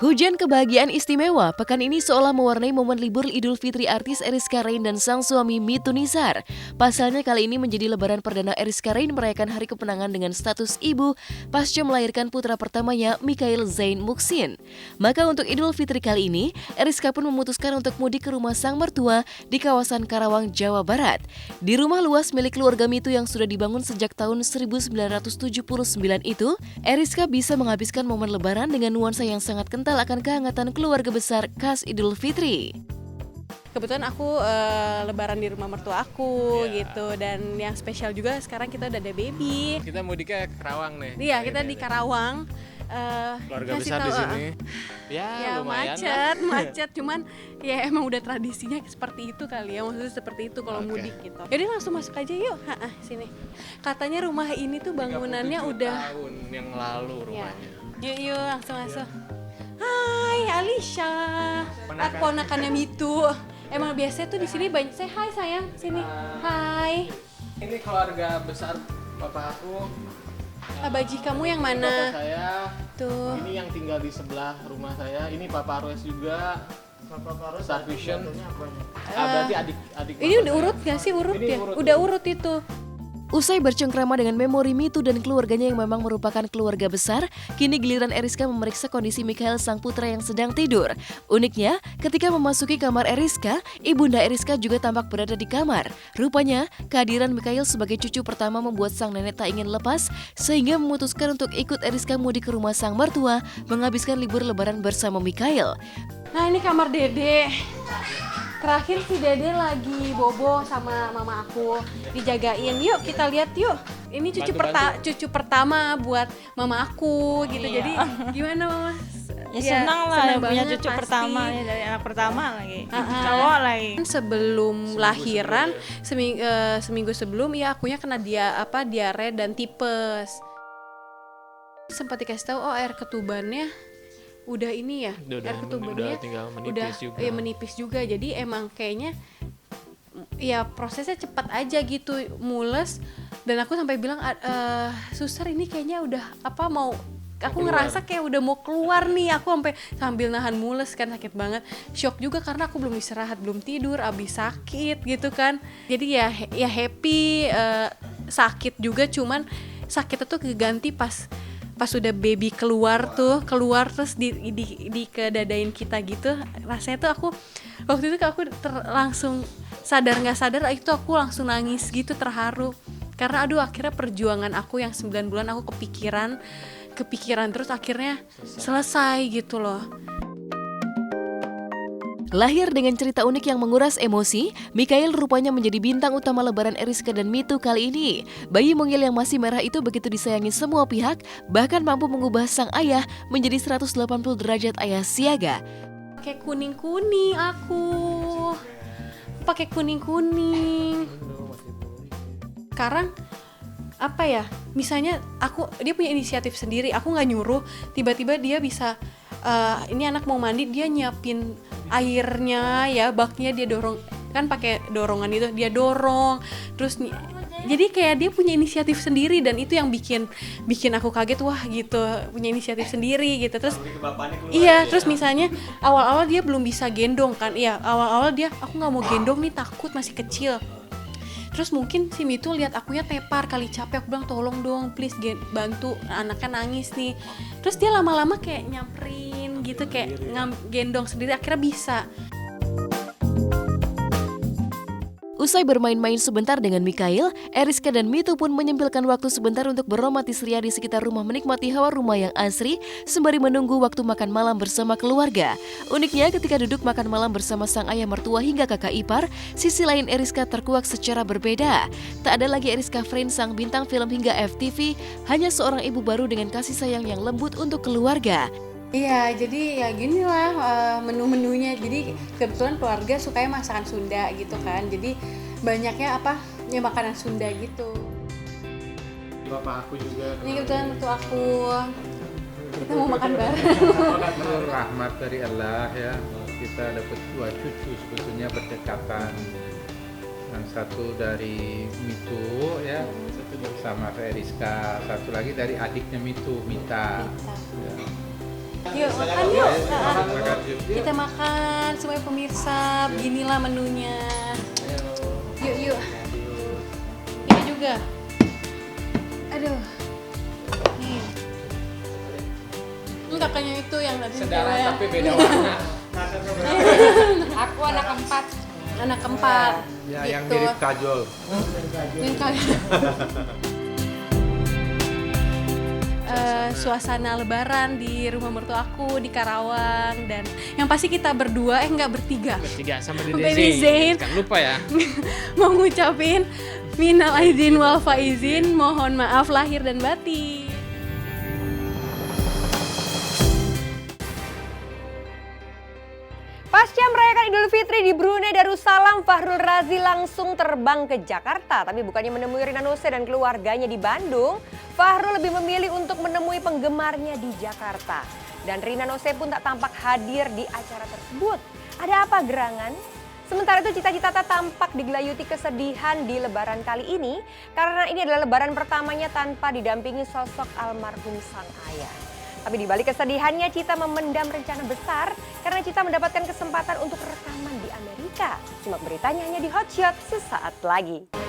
Hujan kebahagiaan istimewa pekan ini seolah mewarnai momen libur Idul Fitri artis Eriska Rein dan sang suami Mitu Nisar. Pasalnya kali ini menjadi lebaran perdana Eriska Rein merayakan hari kemenangan dengan status ibu pasca melahirkan putra pertamanya Mikhail Zain Muksin. Maka untuk Idul Fitri kali ini, Eriska pun memutuskan untuk mudik ke rumah sang mertua di kawasan Karawang, Jawa Barat. Di rumah luas milik keluarga Mitu yang sudah dibangun sejak tahun 1979 itu, Eriska bisa menghabiskan momen lebaran dengan nuansa yang sangat kental akan kehangatan keluarga besar khas Idul Fitri. Kebetulan aku lebaran di rumah mertua aku gitu, dan yang spesial juga sekarang kita udah ada baby. Kita mudiknya ke Karawang nih. Iya, kita di Karawang. Keluarga besar di sini. Ya lumayan macet, cuman ya emang udah tradisinya seperti itu kali ya, maksudnya seperti itu kalau mudik gitu. Jadi langsung masuk aja yuk, sini. Katanya rumah ini tuh bangunannya 37 udah tahun yang lalu rumahnya. Yuk langsung masuk. Hai Alisha, ponakannya Mitu. Emang biasanya tuh di sini banyak. Say hai sayang, sini. Hai. Ini keluarga besar papa aku. Baji kamu yang mana? Papa saya. Tuh. Ini yang tinggal di sebelah rumah saya. Ini Papa Arwes juga. Papa Arwes Star Vision. Berarti adik. Ini udah urut gak sih? Urut ini ya? urut. Udah urut itu. Usai bercengkrama dengan memori Mitu dan keluarganya yang memang merupakan keluarga besar, kini giliran Eriska memeriksa kondisi Mikhail sang putra yang sedang tidur. Uniknya, ketika memasuki kamar Eriska, ibunda Eriska juga tampak berada di kamar. Rupanya, kehadiran Mikhail sebagai cucu pertama membuat sang nenek tak ingin lepas, sehingga memutuskan untuk ikut Eriska mudik ke rumah sang mertua, menghabiskan libur lebaran bersama Mikhail. Nah ini kamar Dede. Terakhir si Dede lagi bobo sama mama aku, dijagain. Yuk kita lihat yuk. Ini cucu pertama buat mama aku gitu. Jadi gimana mama? Ya senang lah punya banget, cucu pasti. pertama ya, dari anak pertama lagi. Cowok lagi. Sebelum lahiran seminggu sebelum ya akunya kena diare dan tipes. Sempat dikasih tahu air ketubannya udah ini ya, air ketubannya udah tinggal menipis juga. Jadi emang kayaknya ya prosesnya cepat aja gitu, mules. Dan aku sampai bilang suster ini kayaknya udah aku ngerasa kayak udah mau keluar nih. Aku sambil nahan mules kan, sakit banget, shock juga karena aku belum istirahat, belum tidur, abis sakit gitu kan. Jadi ya happy, sakit juga, cuman sakitnya tuh keganti pas udah baby keluar terus di kedadain kita gitu. Rasanya tuh aku waktu itu aku langsung sadar nggak sadar itu aku langsung nangis gitu, terharu karena akhirnya perjuangan aku yang 9 bulan aku kepikiran terus akhirnya selesai gitu loh. Lahir dengan cerita unik yang menguras emosi, Mikhail rupanya menjadi bintang utama lebaran Eriska dan Mitu kali ini. Bayi mungil yang masih merah itu begitu disayangi semua pihak, bahkan mampu mengubah sang ayah menjadi 180 derajat ayah siaga. Pakai kuning-kuning aku. Pakai kuning-kuning. Sekarang misalnya dia punya inisiatif sendiri, aku nggak nyuruh, tiba-tiba dia bisa ini anak mau mandi, dia nyiapin airnya ya, baknya dia dorong kan, pakai dorongan itu dia dorong terus jadi kayak dia punya inisiatif sendiri, dan itu yang bikin aku kaget, wah gitu, punya inisiatif sendiri gitu. Terus terus misalnya awal-awal dia belum bisa gendong kan, awal-awal dia aku nggak mau gendong nih, takut, masih kecil. Terus mungkin si Mitu lihat akunya tepar kali, capek, aku bilang tolong dong please bantu, anaknya nangis nih. Terus dia lama-lama kayak nyamperin gitu, kayak gendong sendiri, akhirnya bisa. Usai bermain-main sebentar dengan Mikhail, Eriska dan Mitu pun menyempilkan waktu sebentar untuk berromantis ria di sekitar rumah, menikmati hawa rumah yang asri sembari menunggu waktu makan malam bersama keluarga. Uniknya ketika duduk makan malam bersama sang ayah mertua hingga kakak ipar, sisi lain Eriska terkuak secara berbeda. Tak ada lagi Eriska Rein sang bintang film hingga FTV, hanya seorang ibu baru dengan kasih sayang yang lembut untuk keluarga. Iya, jadi ya gini lah menu-menunya. Jadi kebetulan keluarga sukanya masakan Sunda gitu kan. Jadi banyaknya makanan Sunda gitu. Bapak aku juga. Ini kebetulan untuk aku. Kita mau makan bareng. Rahmat dari Allah ya. Kita dapat 2 cucu sebetulnya berdekatan. Yang satu dari Mitu ya, sama Eriska, satu lagi dari adiknya Mitu, Mita. Ya. Yuk makan yuk. Makan yuk. Kita makan semuanya pemirsa. Beginilah menunya. Yuk yuk. Ini juga. Aduh. Nih. Ini kakaknya itu yang tadi Sedarah cewek. tapi beda warna. Aku anak keempat. Anak keempat. Ya, gitu. yang mirip kajol. Yang suasana lebaran di rumah mertua aku di Karawang, dan yang pasti kita berdua enggak bertiga Bertiga sama Dede Zain. Jangan lupa ya. mau ngucapin minal aidin wal faizin, mohon maaf lahir dan batin. Pasca merayakan Idul Fitri di Brunei Darussalam, Fahrul Razi langsung terbang ke Jakarta. Tapi bukannya menemui Rina Nose dan keluarganya di Bandung, Fahrul lebih memilih untuk menemui penggemarnya di Jakarta. Dan Rina Nose pun tak tampak hadir di acara tersebut. Ada apa gerangan? Sementara itu Cita Citata tampak digelayuti kesedihan di lebaran kali ini karena ini adalah lebaran pertamanya tanpa didampingi sosok almarhum sang ayah. Tapi di balik kesedihannya, Cita memendam rencana besar karena Cita mendapatkan kesempatan untuk rekaman di Amerika. Simak beritanya hanya di Hot Shot sesaat lagi.